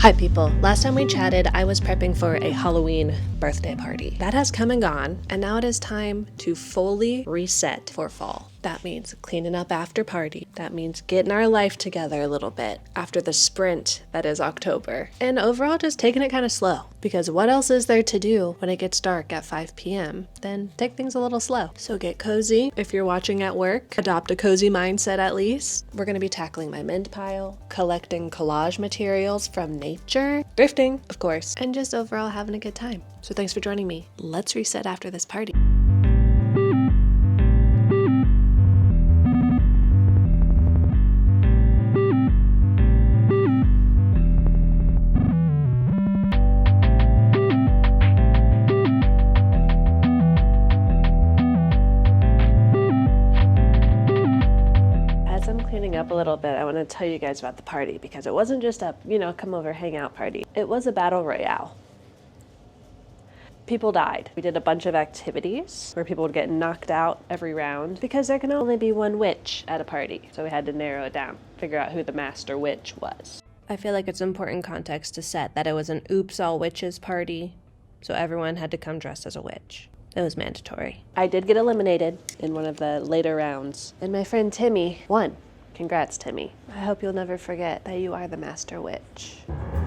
Hi people, last time we chatted, I was prepping for a Halloween birthday party. That has come and gone, and now it is time to fully reset for fall. That means cleaning up after party. That means getting our life together a little bit after the sprint that is October. And overall just taking it kind of slow, because what else is there to do when it gets dark at 5 p.m. Then take things a little slow. So get cozy. If you're watching at work, adopt a cozy mindset at least. We're going to be tackling my mint pile, collecting collage materials from nature, thrifting, of course, and just overall having a good time. So thanks for joining me. Let's reset after this party. Up a little bit, I want to tell you guys about the party, because it wasn't just a, come over, hang out party. It was a battle royale. People died. We did a bunch of activities where people would get knocked out every round because there can only be one witch at a party. So we had to narrow it down, figure out who the master witch was. I feel like it's important context to set that it was an oops all witches party, so everyone had to come dressed as a witch. It was mandatory. I did get eliminated in one of the later rounds, and my friend Timmy won. Congrats, Timmy. I hope you'll never forget that you are the master witch.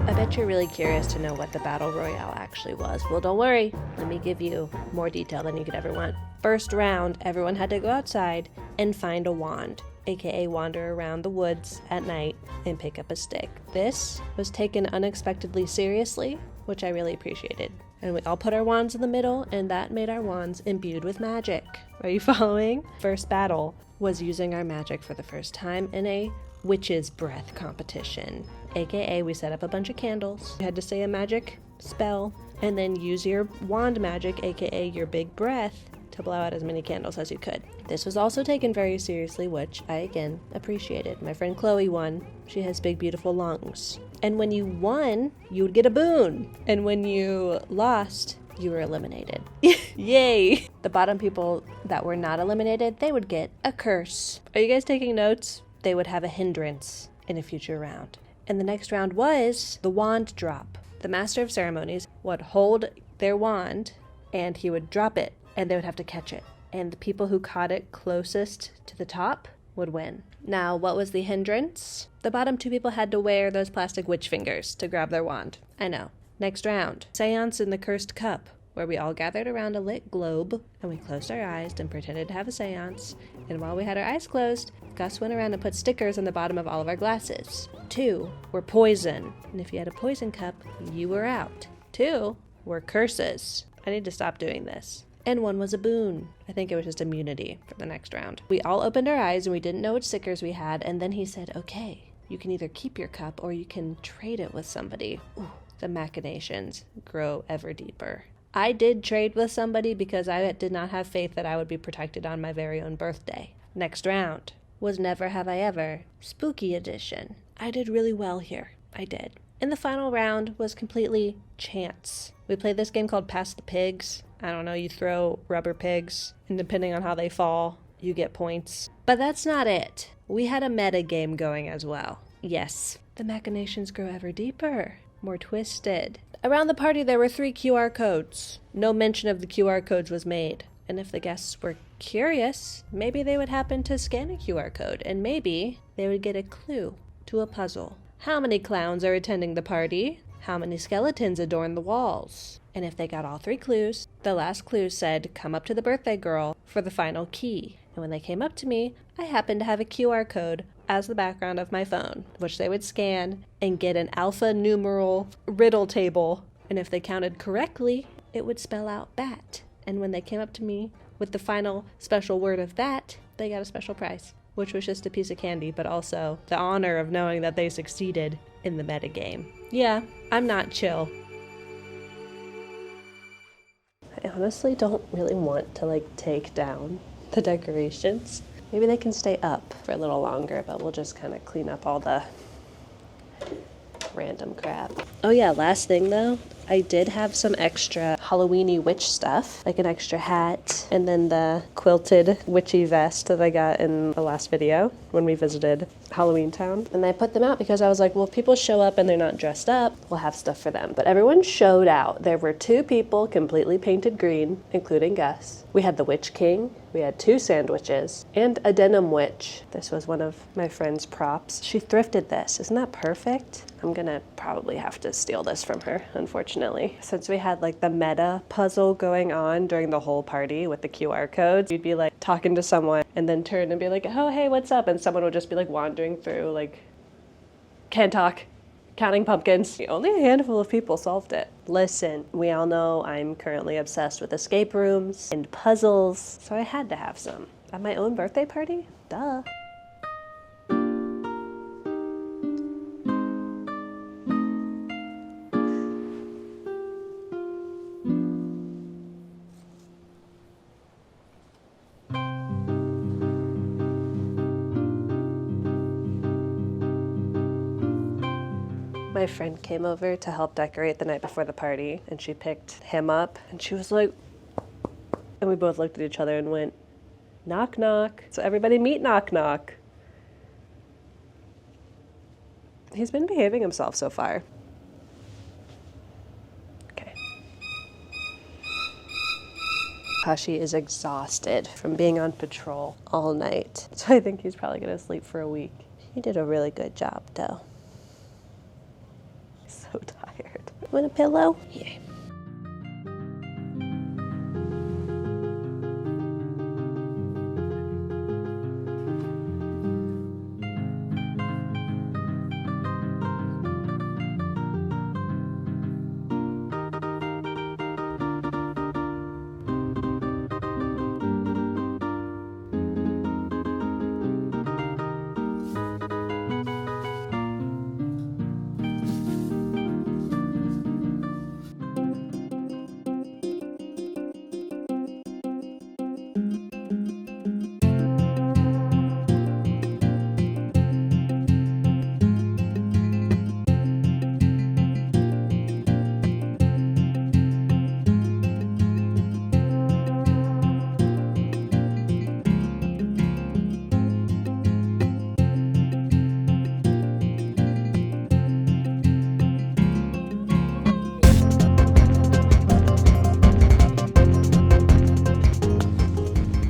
I bet you're really curious to know what the battle royale actually was. Well, don't worry. Let me give you more detail than you could ever want. First round, everyone had to go outside and find a wand, aka wander around the woods at night and pick up a stick. This was taken unexpectedly seriously, which I really appreciated. And we all put our wands in the middle, and that made our wands imbued with magic. Are you following? First battle was using our magic for the first time in a witch's breath competition, aka we set up a bunch of candles. You had to say a magic spell and then use your wand magic, aka your big breath, to blow out as many candles as you could. This was also taken very seriously, which I again appreciated. My friend Chloe won. She has big beautiful lungs. And when you won, you would get a boon. And when you lost, you were eliminated. Yay! The bottom people that were not eliminated, they would get a curse. Are you guys taking notes? They would have a hindrance in a future round. And the next round was the wand drop. The master of ceremonies would hold their wand and he would drop it and they would have to catch it. And the people who caught it closest to the top would win. Now, what was the hindrance? The bottom two people had to wear those plastic witch fingers to grab their wand. I know. Next round, seance in the cursed cup, where we all gathered around a lit globe and we closed our eyes and pretended to have a seance. And while we had our eyes closed, Gus went around and put stickers on the bottom of all of our glasses. 2 were poison, and if you had a poison cup, you were out. 2 were curses. I need to stop doing this. And 1 was a boon. I think it was just immunity for the next round. We all opened our eyes and we didn't know which stickers we had, and then he said, okay, you can either keep your cup or you can trade it with somebody. Ooh. The machinations grow ever deeper. I did trade with somebody because I did not have faith that I would be protected on my very own birthday. Next round was Never Have I Ever, Spooky Edition. I did really well here. I did. And the final round was completely chance. We played this game called Pass the Pigs. I don't know, you throw rubber pigs, and depending on how they fall, you get points. But that's not it. We had a meta game going as well. Yes, the machinations grow ever deeper. More twisted. Around the party there were 3 QR codes. No mention of the QR codes was made. And if the guests were curious, maybe they would happen to scan a QR code and maybe they would get a clue to a puzzle. How many clowns are attending the party? How many skeletons adorn the walls? And if they got all 3 clues, the last clue said, come up to the birthday girl for the final key. And when they came up to me, I happened to have a QR code as the background of my phone, which they would scan and get an alpha numeral riddle table. And if they counted correctly, it would spell out bat. And when they came up to me with the final special word of bat, they got a special prize, which was just a piece of candy, but also the honor of knowing that they succeeded in the metagame. Yeah, I'm not chill. I honestly don't really want to take down the decorations. Maybe they can stay up for a little longer, but we'll just kind of clean up all the random crap. Oh yeah, last thing though, I did have some extra Halloween-y witch stuff, like an extra hat, and then the quilted witchy vest that I got in the last video when we visited Halloween Town. And I put them out because I was like, well, if people show up and they're not dressed up, we'll have stuff for them. But everyone showed out. There were 2 people completely painted green, including Gus. We had the Witch King. We had 2 sandwiches and a denim witch. This was one of my friend's props. She thrifted this. Isn't that perfect? I'm gonna probably have to steal this from her, unfortunately. Since we had like the meta puzzle going on during the whole party with the QR codes, you'd be like talking to someone and then turn and be like, oh, hey, what's up? And someone would just be like wandering through, like, can't talk, counting pumpkins. Only a handful of people solved it. Listen, we all know I'm currently obsessed with escape rooms and puzzles, so I had to have some. At my own birthday party? Duh. My friend came over to help decorate the night before the party, and she picked him up, and she was like, and we both looked at each other and went, knock, knock. So everybody meet Knock, knock. He's been behaving himself so far. Okay. Kashi is exhausted from being on patrol all night, so I think he's probably gonna sleep for a week. He did a really good job, though. So tired. Want a pillow? Yeah.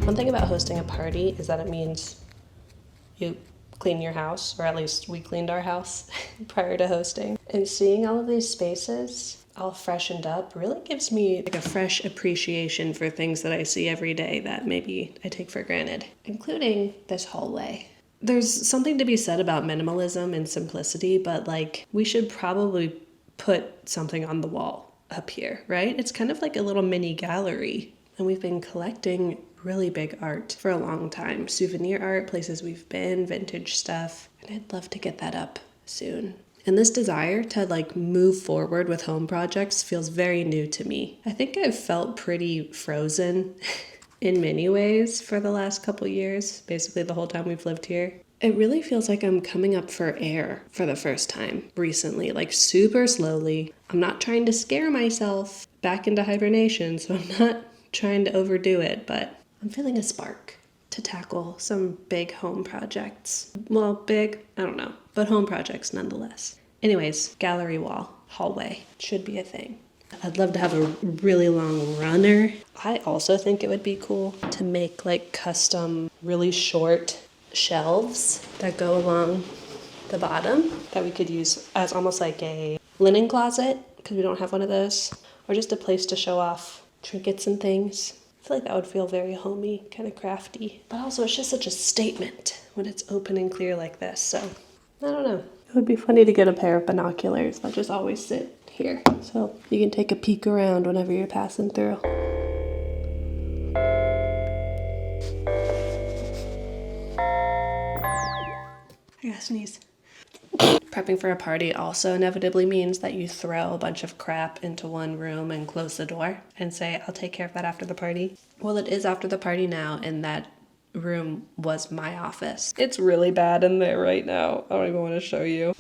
One thing about hosting a party is that it means you clean your house, or at least we cleaned our house prior to hosting. And seeing all of these spaces all freshened up really gives me like a fresh appreciation for things that I see every day that maybe I take for granted, including this hallway. There's something to be said about minimalism and simplicity, but like we should probably put something on the wall up here, right? It's kind of like a little mini gallery. And we've been collecting really big art for a long time. Souvenir art, places we've been, vintage stuff. And I'd love to get that up soon. And this desire to like move forward with home projects feels very new to me. I think I've felt pretty frozen in many ways for the last couple years, basically the whole time we've lived here. It really feels like I'm coming up for air for the first time recently, like super slowly. I'm not trying to scare myself back into hibernation, so I'm not trying to overdo it, but I'm feeling a spark to tackle some big home projects. Well, big, I don't know, but home projects nonetheless. Anyways, gallery wall, hallway, should be a thing. I'd love to have a really long runner. I also think it would be cool to make like custom, really short shelves that go along the bottom that we could use as almost like a linen closet, because we don't have one of those, or just a place to show off trinkets and things. I feel like that would feel very homey, kind of crafty. But also it's just such a statement when it's open and clear like this, so I don't know. It would be funny to get a pair of binoculars that just always sit here, so you can take a peek around whenever you're passing through. I gotta sneeze. Prepping for a party also inevitably means that you throw a bunch of crap into one room and close the door and say, I'll take care of that after the party. Well, it is after the party now, and that room was my office. It's really bad in there right now. I don't even want to show you.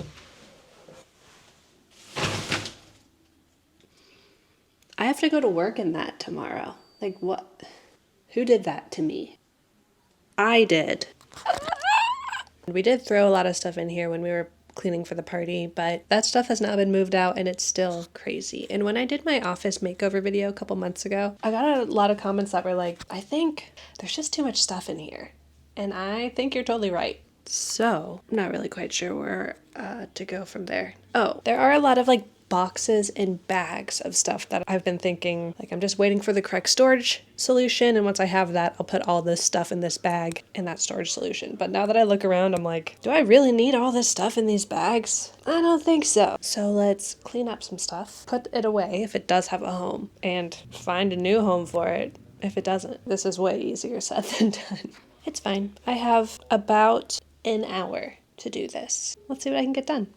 I have to go to work in that tomorrow. Like, what? Who did that to me? I did. We did throw a lot of stuff in here when we were cleaning for the party, but that stuff has now been moved out and it's still crazy. And when I did my office makeover video a couple months ago, I got a lot of comments that were like, I think there's just too much stuff in here. And I think you're totally right. So I'm not really quite sure where to go from there. Oh, there are a lot of like boxes and bags of stuff that I've been thinking, like I'm just waiting for the correct storage solution, and once I have that, I'll put all this stuff in this bag in that storage solution. But now that I look around, I'm like, do I really need all this stuff in these bags? I don't think so. So let's clean up some stuff, put it away if it does have a home, and find a new home for it if it doesn't. This is way easier said than done. It's fine. I have about an hour to do this. Let's see what I can get done.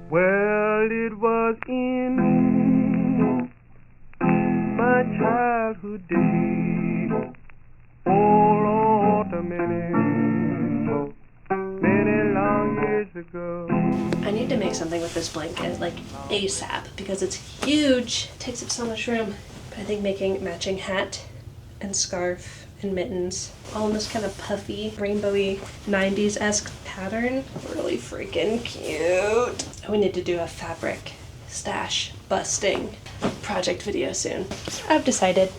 Well, it was in my childhood days, oh Lord, many long years ago. I need to make something with this blanket, like ASAP, because it's huge. It takes up so much room. But I think making matching hat and scarf and mittens, all in this kind of puffy, rainbowy, 90s-esque pattern. Really freaking cute. We need to do a fabric stash busting project video soon. I've decided.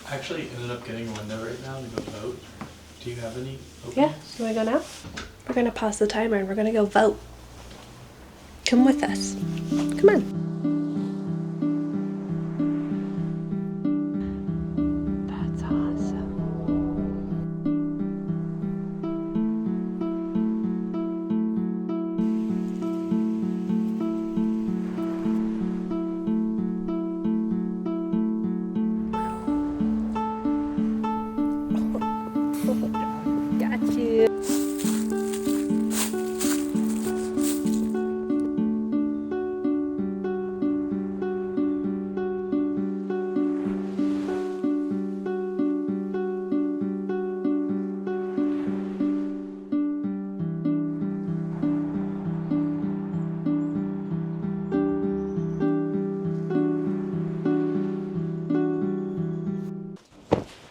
I actually ended up getting a window right now to go vote. Do you have any openings? Yeah, you wanna go now? We're gonna pause the timer and we're gonna go vote. Come with us. Come on. That's awesome. Got you.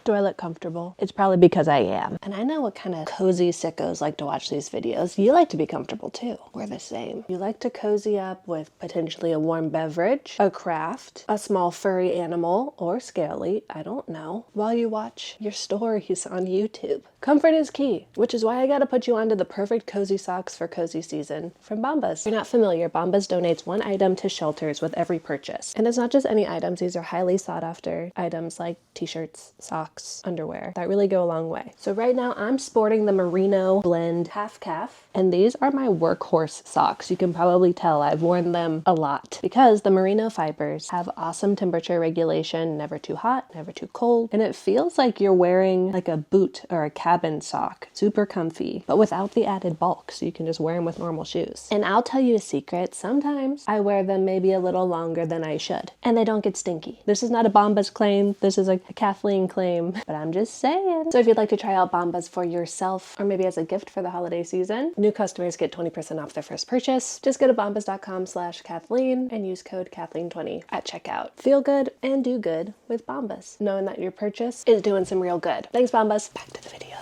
Do I look comfortable? It's probably because I am. And I know what kind of cozy sickos like to watch these videos. You like to be comfortable too. We're the same. You like to cozy up with potentially a warm beverage, a craft, a small furry animal, or scaly, I don't know, while you watch your stories on YouTube. Comfort is key, which is why I gotta put you onto the perfect cozy socks for cozy season from Bombas. If you're not familiar, Bombas donates one item to shelters with every purchase. And it's not just any items, these are highly sought after items like t-shirts, socks, underwear that really go a long way. So right now I'm sporting the Merino Blend Half Calf, and these are my workhorse socks. You can probably tell I've worn them a lot because the merino fibers have awesome temperature regulation, never too hot, never too cold, and it feels like you're wearing like a boot or a cabin sock. Super comfy, but without the added bulk, so you can just wear them with normal shoes. And I'll tell you a secret, sometimes I wear them maybe a little longer than I should, and they don't get stinky. This is not a Bombas claim, this is a Kathleen claim, but I'm just saying. So if you'd like to try out Bombas for yourself, or maybe as a gift for the holiday season, new customers get 20% off their first purchase. Just go to bombas.com/Kathleen and use code Kathleen20 at checkout. Feel good and do good with Bombas, knowing that your purchase is doing some real good. Thanks, Bombas. Back to the video.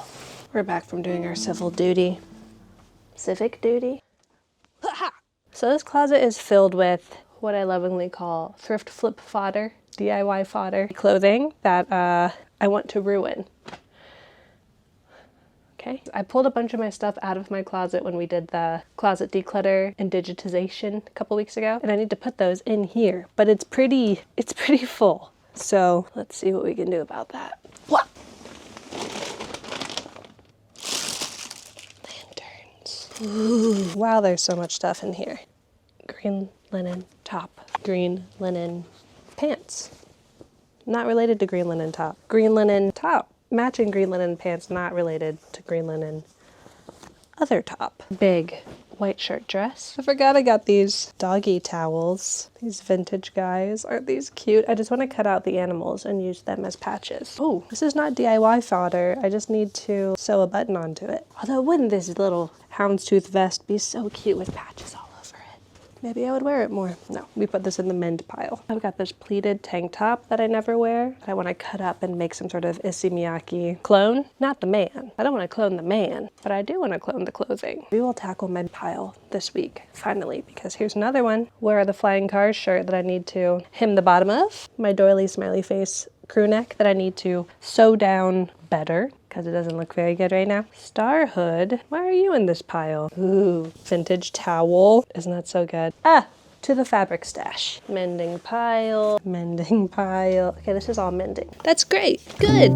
We're back from doing our civic duty. So this closet is filled with what I lovingly call thrift flip fodder, DIY fodder, clothing that I want to ruin. Okay, I pulled a bunch of my stuff out of my closet when we did the closet declutter and digitization a couple weeks ago, and I need to put those in here, but it's pretty full. So let's see what we can do about that. What? Lanterns. Ooh, wow, there's so much stuff in here. Green linen top, green linen pants, Not related to green linen top. Green linen top. Matching green linen pants, not related to green linen other top. Big white shirt dress. I forgot I got these doggy towels. These vintage guys. Aren't these cute? I just want to cut out the animals and use them as patches. Oh, this is not DIY fodder. I just need to sew a button onto it. Although wouldn't this little houndstooth vest be so cute with patches all over it? Maybe I would wear it more. No, we put this in the mend pile. I've got this pleated tank top that I never wear. I want to cut up and make some sort of Issey Miyake clone. Not the man. I don't want to clone the man, but I do want to clone the clothing. We will tackle mend pile this week, finally, because here's another one. Where are the flying cars shirt that I need to hem the bottom of? My doily smiley face crew neck that I need to sew down better because it doesn't look very good right now. Star hood. Why are you in this pile? Ooh, vintage towel. Isn't that so good? Ah, to the fabric stash. Mending pile, mending pile. Okay, this is all mending. That's great. Good.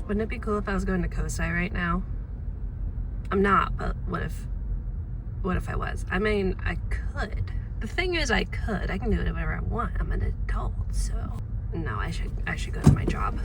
Wouldn't it be cool if I was going to Kosai right now? I'm not, but what if I was? I mean, I could. The thing is, I could. I can do whatever I want. I'm an adult, so no, I should go to my job.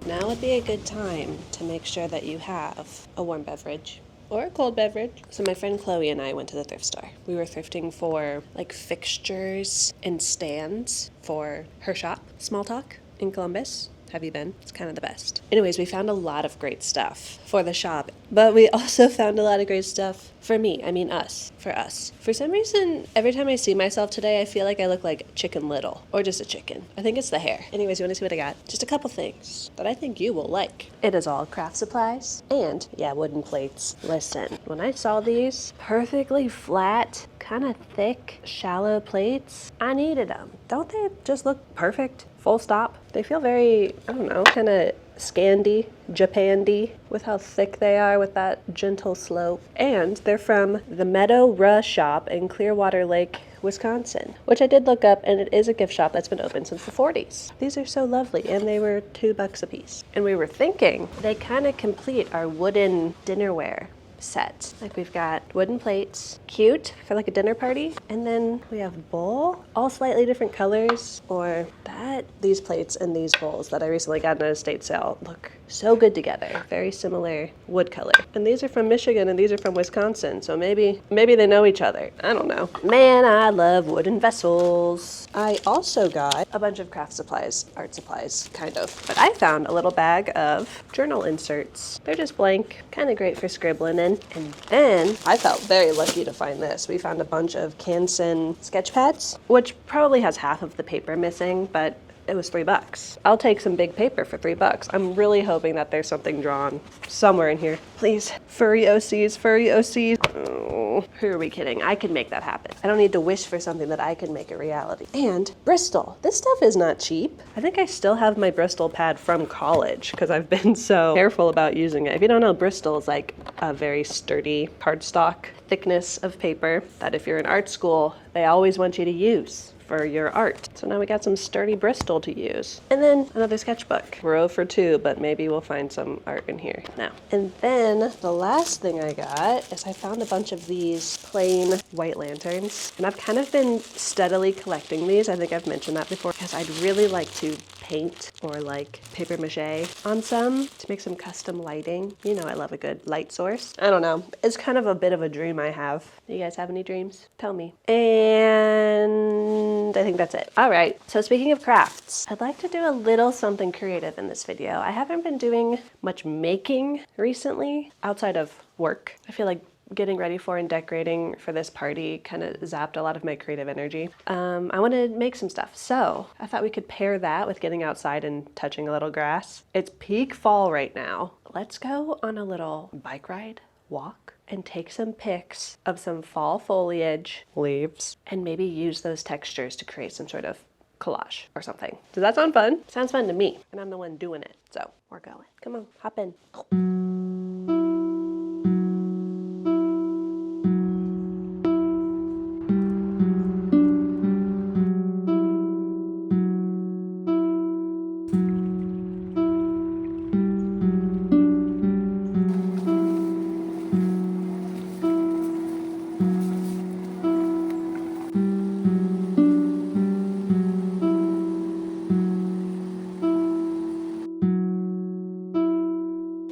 Now would be a good time to make sure that you have a warm beverage or a cold beverage. So my friend Chloe and I went to the thrift store. We were thrifting for like fixtures and stands for her shop, Small Talk in Columbus. Have you been? It's kind of the best. Anyways, we found a lot of great stuff for the shop, but we also found a lot of great stuff for me. I mean us. For us. For some reason, every time I see myself today, I feel like I look like Chicken Little. Or just a chicken. I think it's the hair. Anyways, you want to see what I got? Just a couple things that I think you will like. It is all craft supplies and, yeah, wooden plates. Listen, when I saw these perfectly flat, kind of thick, shallow plates, I needed them. Don't they just look perfect? Full stop. They feel very, I don't know, kind of Scandi, Japan-y, with how thick they are with that gentle slope. And they're from the Meadow Ruh shop in Clearwater Lake, Wisconsin, which I did look up, and it is a gift shop that's been open since the 40s. These are so lovely, and they were $2 a piece. And we were thinking they kind of complete our wooden dinnerware set. Like we've got wooden plates, cute for like a dinner party, and then we have bowl, all slightly different colors, or that these plates and these bowls that I recently got in an estate sale look so good together. Very similar wood color. And these are from Michigan and these are from Wisconsin, so maybe they know each other. I don't know. Man, I love wooden vessels. I also got a bunch of craft supplies, art supplies, kind of. But I found a little bag of journal inserts. They're just blank, kind of great for scribbling in. And then I felt very lucky to find this. We found a bunch of Canson sketch pads, which probably has half of the paper missing, but it was $3. I'll take some big paper for $3. I'm really hoping that there's something drawn somewhere in here. Please, furry OCs, furry OCs. Oh, who are we kidding? I can make that happen. I don't need to wish for something that I can make a reality. And Bristol. This stuff is not cheap. I think I still have my Bristol pad from college because I've been so careful about using it. If you don't know, Bristol is like a very sturdy cardstock thickness of paper that if you're in art school, they always want you to use for your art. So now we got some sturdy Bristol to use. And then another sketchbook. We're 0 for 2, but maybe we'll find some art in here now. And then the last thing I got is I found a bunch of these plain white lanterns. And I've kind of been steadily collecting these. I think I've mentioned that before because I'd really like to paint or like paper mache on some to make some custom lighting. You know I love a good light source. I don't know. It's kind of a bit of a dream I have. Do you guys have any dreams? Tell me. And I think that's it. All right, so speaking of crafts, I'd like to do a little something creative in this video. I haven't been doing much making recently outside of work. I feel like getting ready for and decorating for this party kind of zapped a lot of my creative energy. I want to make some stuff, so I thought we could pair that with getting outside and touching a little grass. It's peak fall right now. Let's go on a little bike ride, walk, and take some pics of some fall foliage, leaves, and maybe use those textures to create some sort of collage or something. Does that sound fun? Sounds fun to me, and I'm the one doing it, so we're going. Come on, hop in.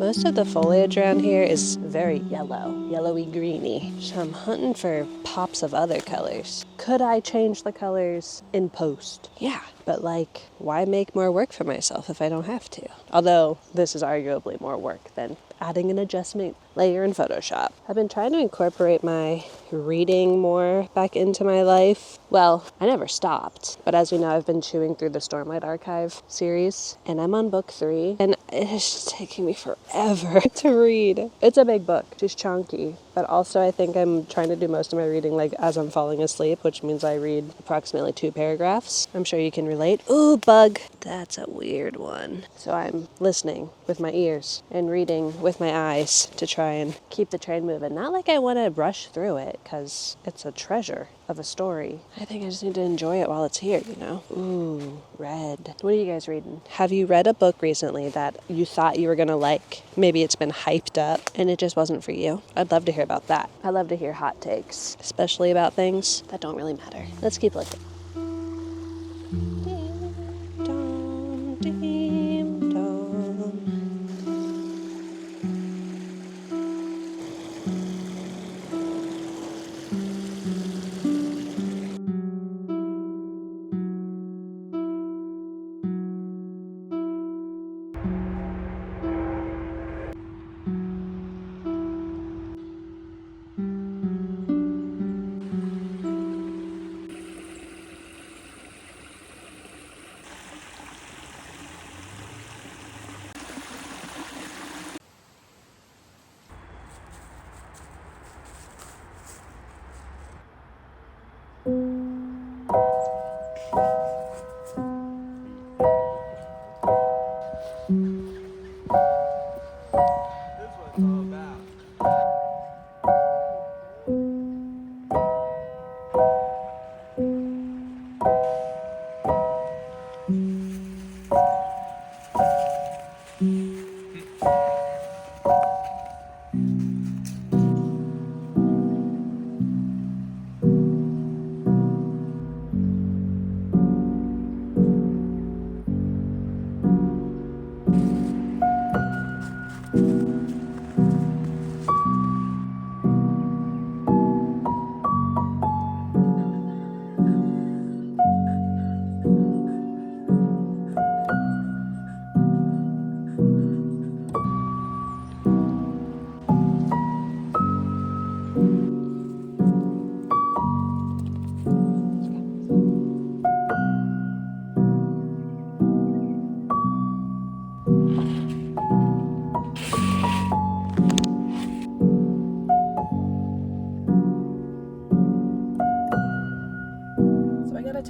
Most of the foliage around here is very yellow, yellowy greeny. So I'm hunting for pops of other colors. Could I change the colors in post? Yeah, but like, why make more work for myself if I don't have to? Although this is arguably more work than adding an adjustment layer in Photoshop. I've been trying to incorporate my reading more back into my life. Well, I never stopped, but as we know, I've been chewing through the Stormlight Archive series, and I'm on book 3, and it's just taking me forever to read. It's a big book, it's chunky, but also I think I'm trying to do most of my reading like as I'm falling asleep, which means I read approximately 2 paragraphs. I'm sure you can relate. Ooh, bug. That's a weird one. So I'm listening with my ears and reading with my eyes to try and keep the train moving. Not like I want to rush through it, because it's a treasure of a story. I think I just need to enjoy it while it's here, you know? Ooh, red. What are you guys reading? Have you read a book recently that you thought you were gonna like? Maybe it's been hyped up and it just wasn't for you. I'd love to hear about that. I love to hear hot takes, especially about things that don't really matter. Let's keep looking.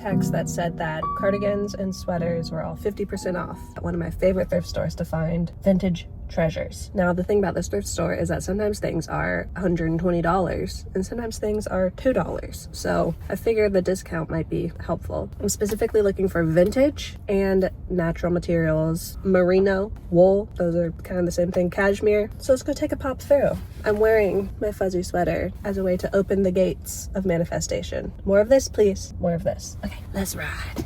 text that said that cardigans and sweaters were all 50% off at one of my favorite thrift stores to find vintage treasures. Now, the thing about this thrift store is that sometimes things are $120 and sometimes things are $2. So I figured the discount might be helpful. I'm specifically looking for vintage and natural materials, merino, wool, those are kind of the same thing, cashmere. So let's go take a pop through. I'm wearing my fuzzy sweater as a way to open the gates of manifestation. More of this, please. More of this. Okay, let's ride.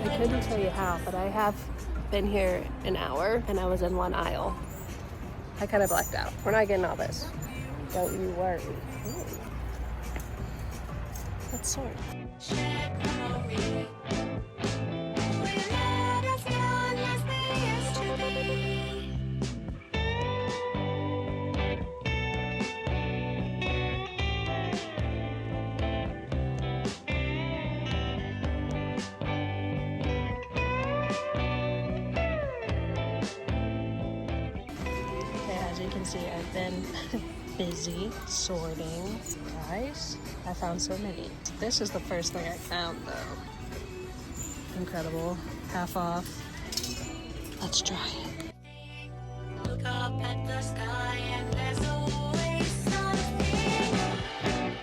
I couldn't tell you how, but I have been here an hour and I was in one aisle. I kind of blacked out. We're not getting all this. Don't you worry. Ooh. Let's sort. As you can see, I've been busy sorting. Guys, I found so many. This is the first thing I found though. Incredible. Half off. Let's try it. Look up at the sky and there's always something.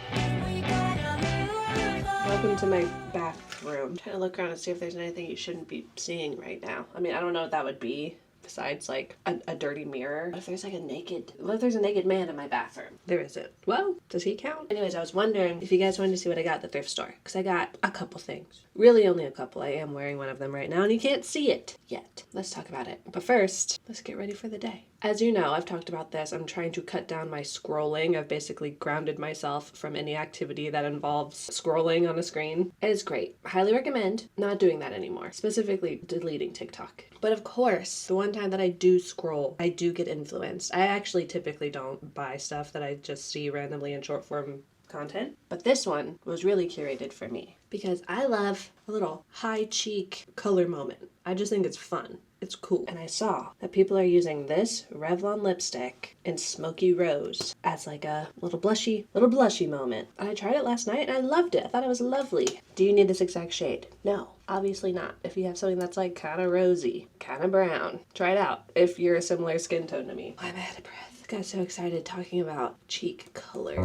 We gotta move on. Welcome to my bathroom. I'm trying to look around and see if there's anything you shouldn't be seeing right now. I mean, I don't know what that would be. Besides like a dirty mirror. What if there's like what if there's a naked man in my bathroom? There isn't. Well, does he count? Anyways, I was wondering if you guys wanted to see what I got at the thrift store. Because I got a couple things. Really only a couple. I am wearing one of them right now and you can't see it yet. Let's talk about it. But first, let's get ready for the day. As you know, I've talked about this. I'm trying to cut down my scrolling. I've basically grounded myself from any activity that involves scrolling on a screen. It is great. I highly recommend not doing that anymore. Specifically, deleting TikTok. But of course, the one time that I do scroll, I do get influenced. I actually typically don't buy stuff that I just see randomly in short form content. But this one was really curated for me because I love a little high cheek color moment. I just think it's fun. It's cool. And I saw that people are using this Revlon lipstick in Smoky Rose as like a little blushy moment. And I tried it last night and I loved it. I thought it was lovely. Do you need this exact shade? No, obviously not. If you have something that's like kind of rosy, kind of brown, try it out if you're a similar skin tone to me. I'm out of breath. I got so excited talking about cheek color.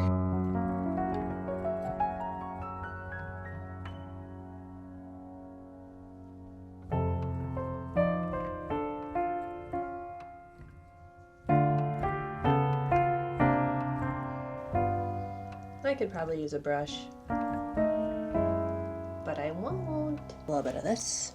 I could probably use a brush, but I won't. A little bit of this.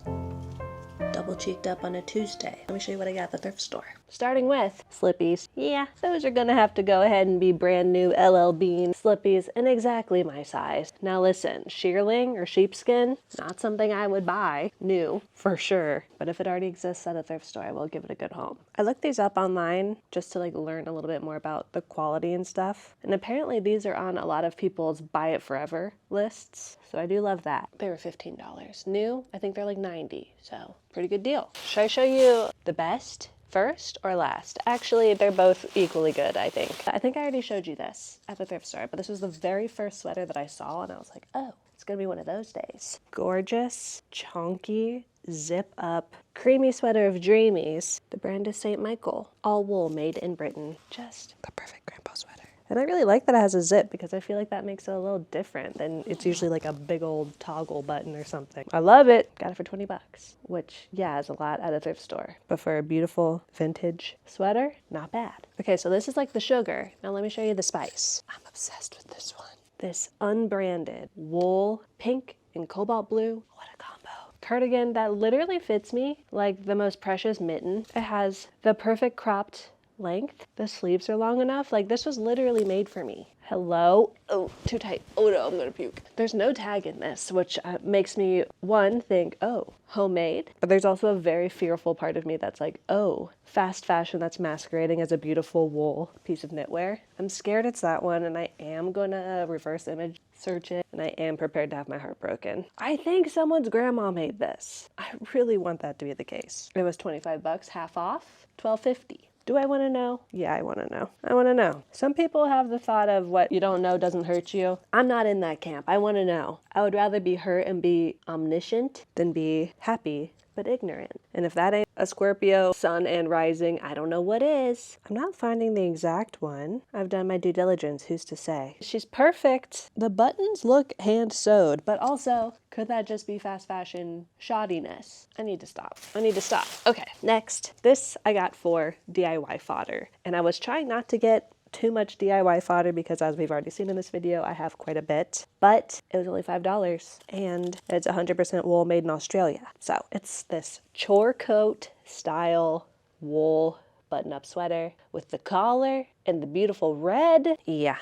Double cheeked up on a Tuesday. Let me show you what I got at the thrift store. Starting with slippies. Yeah, those are gonna have to go ahead and be brand new LL Bean slippies in exactly my size. Now listen, shearling or sheepskin, not something I would buy new, for sure. But if it already exists at a thrift store, I will give it a good home. I looked these up online just to like learn a little bit more about the quality and stuff. And apparently these are on a lot of people's buy it forever lists. So I do love that. They were $15. New, I think they're like $90, so pretty good deal. Should I show you the best first or last? Actually, they're both equally good, I think. I think I already showed you this at the thrift store, but this was the very first sweater that I saw and I was like, oh, it's gonna be one of those days. Gorgeous, chunky, zip up, creamy sweater of Dreamies. The brand is St. Michael. All wool made in Britain. Just the perfect grandpa sweater. And I really like that it has a zip because I feel like that makes it a little different than it's usually like a big old toggle button or something. I love it. Got it for 20 bucks, which yeah, is a lot at a thrift store. But for a beautiful vintage sweater, not bad. Okay, so this is like the sugar. Now let me show you the spice. I'm obsessed with this one. This unbranded wool, pink and cobalt blue. What a combo. Cardigan that literally fits me like the most precious mitten. It has the perfect cropped length. The sleeves are long enough. Like, this was literally made for me. Hello? Oh, too tight. Oh no, I'm gonna puke. There's no tag in this, which makes me, one, think, oh, homemade. But there's also a very fearful part of me that's like, oh, fast fashion that's masquerading as a beautiful wool piece of knitwear. I'm scared it's that one, and I am gonna reverse image search it, and I am prepared to have my heart broken. I think someone's grandma made this. I really want that to be the case. It was 25 bucks, half off, $12.50. Do I want to know? Yeah, I want to know. I want to know. Some people have the thought of what you don't know doesn't hurt you. I'm not in that camp. I want to know. I would rather be hurt and be omniscient than be happy but ignorant. And if that ain't a Scorpio sun and rising, I don't know what is. I'm not finding the exact one. I've done my due diligence, who's to say? She's perfect. The buttons look hand sewed, but also, could that just be fast fashion shoddiness? I need to stop. I need to stop. Okay, next. This I got for DIY fodder. And I was trying not to get too much DIY fodder because, as we've already seen in this video, I have quite a bit, but it was only $5 and it's 100% wool made in Australia. So it's this chore coat style wool button-up sweater with the collar and the beautiful red. Yeah,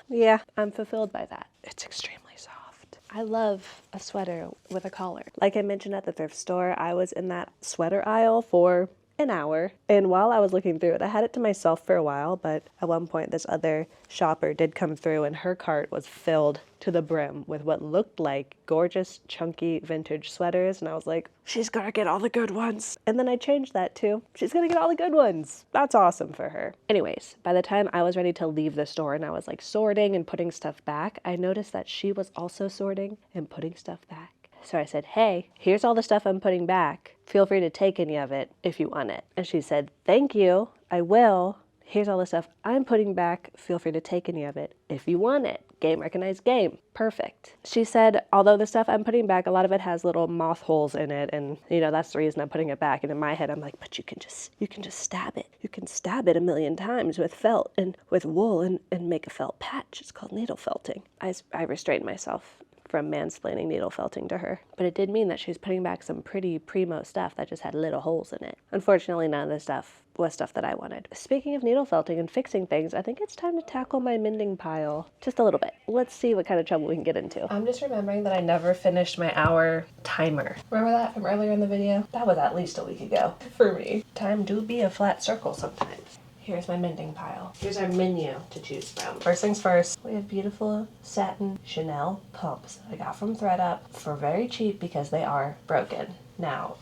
I'm fulfilled by that. It's extremely soft. I love a sweater with a collar. Like I mentioned at the thrift store, I was in that sweater aisle for an hour, and while I was looking through it, I had it to myself for a while, but at one point this other shopper did come through and her cart was filled to the brim with what looked like gorgeous chunky vintage sweaters, and I was like, she's gonna get all the good ones. And then I changed that too. She's gonna get all the good ones. That's awesome for her. Anyways, by the time I was ready to leave the store and I was like sorting and putting stuff back, I noticed that she was also sorting and putting stuff back. So I said, hey, here's all the stuff I'm putting back. Feel free to take any of it if you want it. And she said, thank you, I will. Here's all the stuff I'm putting back. Feel free to take any of it if you want it. Game recognized game. Perfect. She said, although the stuff I'm putting back, a lot of it has little moth holes in it, and that's the reason I'm putting it back. And in my head, I'm like, but you can just stab it. You can stab it 1,000,000 times with felt and with wool and make a felt patch. It's called needle felting. I restrained myself from mansplaining needle felting to her. But it did mean that she was putting back some pretty primo stuff that just had little holes in it. Unfortunately, none of the stuff was stuff that I wanted. Speaking of needle felting and fixing things, I think it's time to tackle my mending pile. Just a little bit. Let's see what kind of trouble we can get into. I'm just remembering that I never finished my hour timer. Remember that from earlier in the video? That was at least a week ago for me. Time do be a flat circle sometimes. Here's my mending pile. Here's our menu to choose from. First things first, we have beautiful satin Chanel pumps that I got from thredUP for very cheap because they are broken. Now,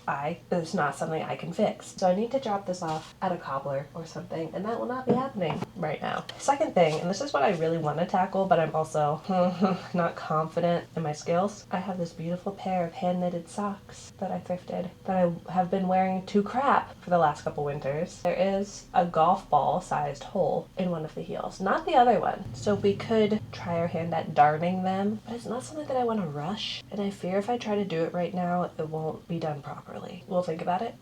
it's not something I can fix. So I need to drop this off at a cobbler or something, and that will not be happening right now. Second thing, and this is what I really want to tackle, but I'm also not confident in my skills. I have this beautiful pair of hand-knitted socks that I thrifted that I have been wearing to crap for the last couple winters. There is a golf ball sized hole in one of the heels, not the other one. So we could try our hand at darning them, but it's not something that I want to rush, and I fear if I try to do it right now, it won't be done properly. We'll think about it.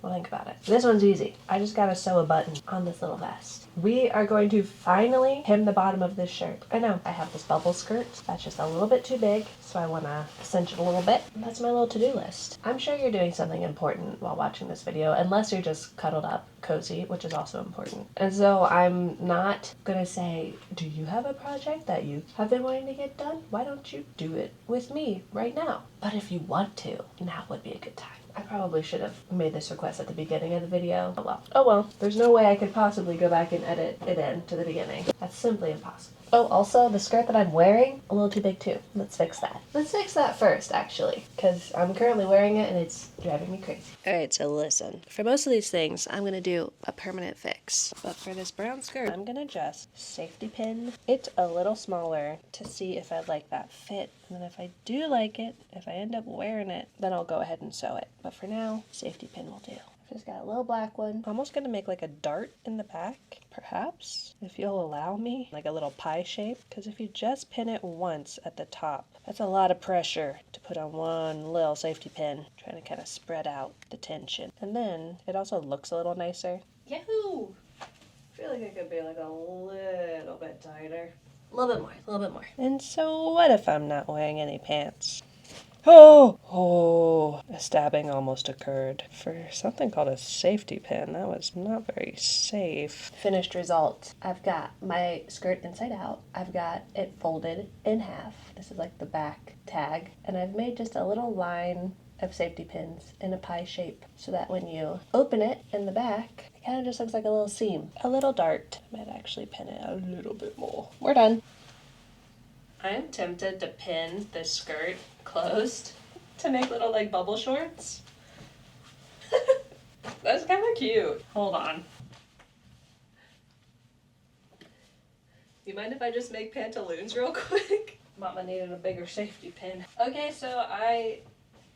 This one's easy. I just gotta sew a button on this little vest. We are going to finally hem the bottom of this shirt. I know, I have this bubble skirt. That's just a little bit too big, so I wanna cinch it a little bit. That's my little to-do list. I'm sure you're doing something important while watching this video, unless you're just cuddled up, cozy, which is also important. And so I'm not gonna say, do you have a project that you have been wanting to get done? Why don't you do it with me right now? But if you want to, now would be a good time. I probably should have made this request at the beginning of the video. Oh well. There's no way I could possibly go back and edit it in to the beginning. That's simply impossible. Oh, also, the skirt that I'm wearing, a little too big too. Let's fix that. Let's fix that first, actually, because I'm currently wearing it and it's driving me crazy. Alright, so listen. For most of these things, I'm going to do a permanent fix. But for this brown skirt, I'm going to just safety pin it a little smaller to see if I like that fit. And then if I do like it, if I end up wearing it, then I'll go ahead and sew it. But for now, safety pin will do. Just got a little black one. Almost gonna make like a dart in the back, perhaps, if you'll allow me, like a little pie shape. Because if you just pin it once at the top, that's a lot of pressure to put on one little safety pin, trying to kind of spread out the tension. And then it also looks a little nicer. Yahoo! I feel like it could be like a little bit tighter. A little bit more. And so what if I'm not wearing any pants? Oh, a stabbing almost occurred for something called a safety pin. That was not very safe. Finished result. I've got my skirt inside out. I've got it folded in half. This is like the back tag. And I've made just a little line of safety pins in a pie shape so that when you open it in the back, it kind of just looks like a little seam, a little dart. I might actually pin it a little bit more. We're done. I'm tempted to pin this skirt closed to make little like bubble shorts. That's kind of cute. Hold on. You mind if I just make pantaloons real quick? Mama needed a bigger safety pin. Okay, so I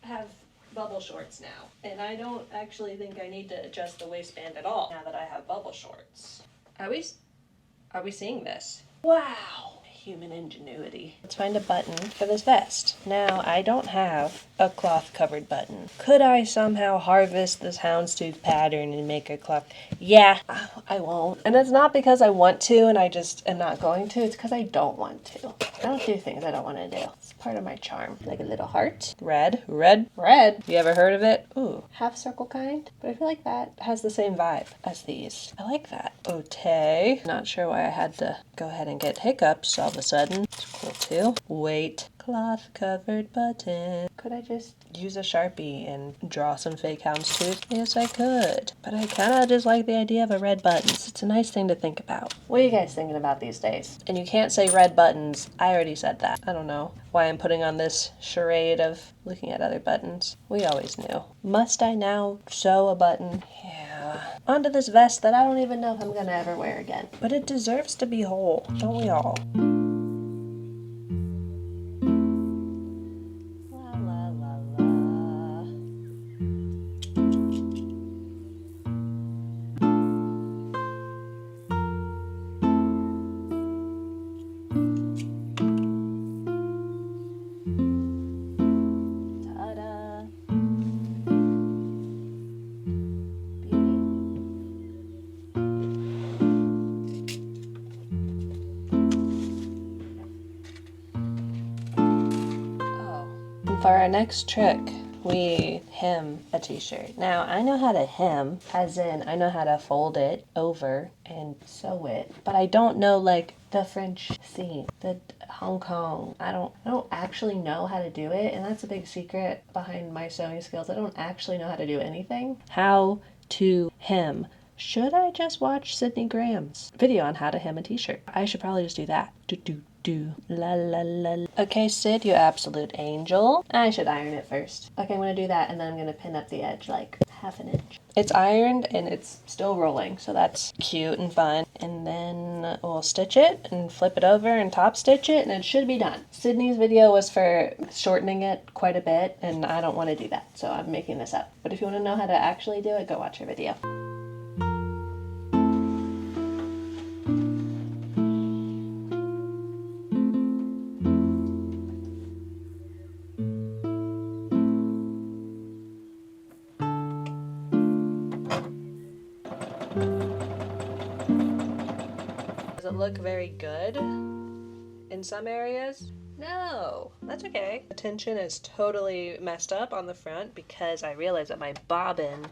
have bubble shorts now, and I don't actually think I need to adjust the waistband at all now that I have bubble shorts. Are we seeing this? Wow. Human ingenuity. Let's find a button for this vest. Now, I don't have a cloth-covered button. Could I somehow harvest this houndstooth pattern and make a cloth? Yeah, I won't. And it's not because I want to and I just am not going to. It's because I don't want to. I don't do things I don't want to do. It's part of my charm. Like a little heart. Red. You ever heard of it? Ooh, half circle kind. But I feel like that has the same vibe as these. I like that. Ote. Not sure why I had to go ahead and get hiccups all of a sudden. It's cool too. Wait. Cloth covered button. Could I just use a Sharpie and draw some fake houndstooth? Yes, I could. But I kind of just like the idea of a red buttons. It's a nice thing to think about. What are you guys thinking about these days? And you can't say red buttons. I already said that. I don't know why I'm putting on this charade of looking at other buttons. We always knew. Must I now sew a button? Yeah. Onto this vest that I don't even know if I'm gonna ever wear again. But it deserves to be whole, don't we all? For our next trick, we hem a t-shirt. Now, I know how to hem, as in I know how to fold it over and sew it, but I don't know like the French seam, the Hong Kong. I don't actually know how to do it, and that's a big secret behind my sewing skills. I don't actually know how to do anything. How to hem. Should I just watch Sydney Graham's video on how to hem a t-shirt? I should probably just do that. La la la. Okay, Sid, you absolute angel. I should iron it first. Okay, I'm gonna do that, and then I'm gonna pin up the edge like half an inch. It's ironed and it's still rolling, so that's cute and fun. And then we'll stitch it and flip it over and top stitch it, and it should be done. Sydney's video was for shortening it quite a bit, and I don't want to do that, so I'm making this up. But if you want to know how to actually do it, go watch her video. Does it look very good in some areas? No, that's okay. The tension is totally messed up on the front because I realized that my bobbin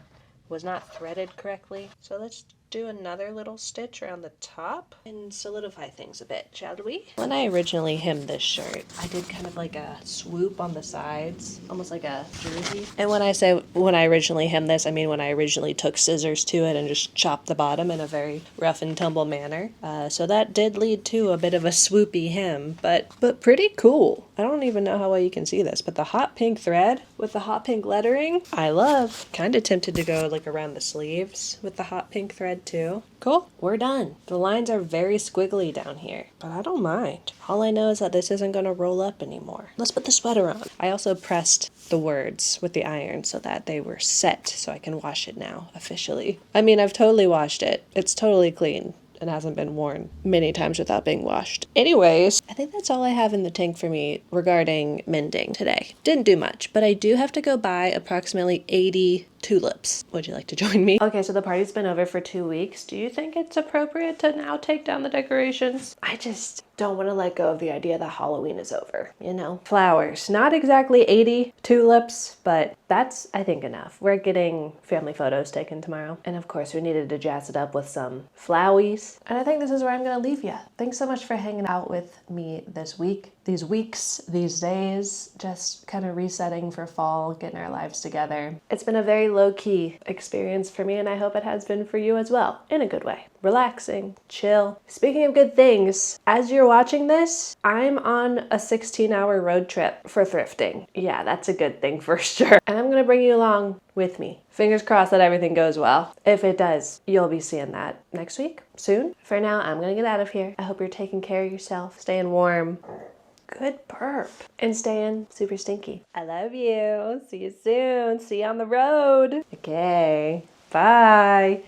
was not threaded correctly. So let's do another little stitch around the top and solidify things a bit, shall we? When I originally hemmed this shirt, I did kind of like a swoop on the sides, almost like a jersey. And when I say when I originally hemmed this, I mean when I originally took scissors to it and just chopped the bottom in a very rough and tumble manner. So that did lead to a bit of a swoopy hem, but pretty cool. I don't even know how well you can see this, but the hot pink thread with the hot pink lettering, I love. Kind of tempted to go like around the sleeves with the hot pink thread too. Cool, we're done. The lines are very squiggly down here, but I don't mind. All I know is that this isn't gonna roll up anymore. Let's put the sweater on. I also pressed the words with the iron so that they were set so I can wash it now officially. I mean, I've totally washed it. It's totally clean and hasn't been worn many times without being washed. Anyways, I think that's all I have in the tank for me regarding mending today. Didn't do much, but I do have to go buy approximately 80 tulips. Would you like to join me? Okay, so the party's been over for 2 weeks. Do you think it's appropriate to now take down the decorations? I just don't want to let go of the idea that Halloween is over, you know? Flowers, not exactly 80 tulips, but that's, I think, enough. We're getting family photos taken tomorrow. And of course, we needed to jazz it up with some flowies. And I think this is where I'm gonna leave you. Thanks so much for hanging out with me this week, these weeks, these days, just kind of resetting for fall, getting our lives together. It's been a very low-key experience for me, and I hope it has been for you as well, in a good way. Relaxing, chill. Speaking of good things, as you're watching this, I'm on a 16-hour road trip for thrifting. Yeah, that's a good thing for sure. And I'm gonna bring you along with me. Fingers crossed that everything goes well. If it does, you'll be seeing that next week, soon. For now, I'm gonna get out of here. I hope you're taking care of yourself, staying warm. Good burp. And staying super stinky. I love you. See you soon. See you on the road. Okay. Bye.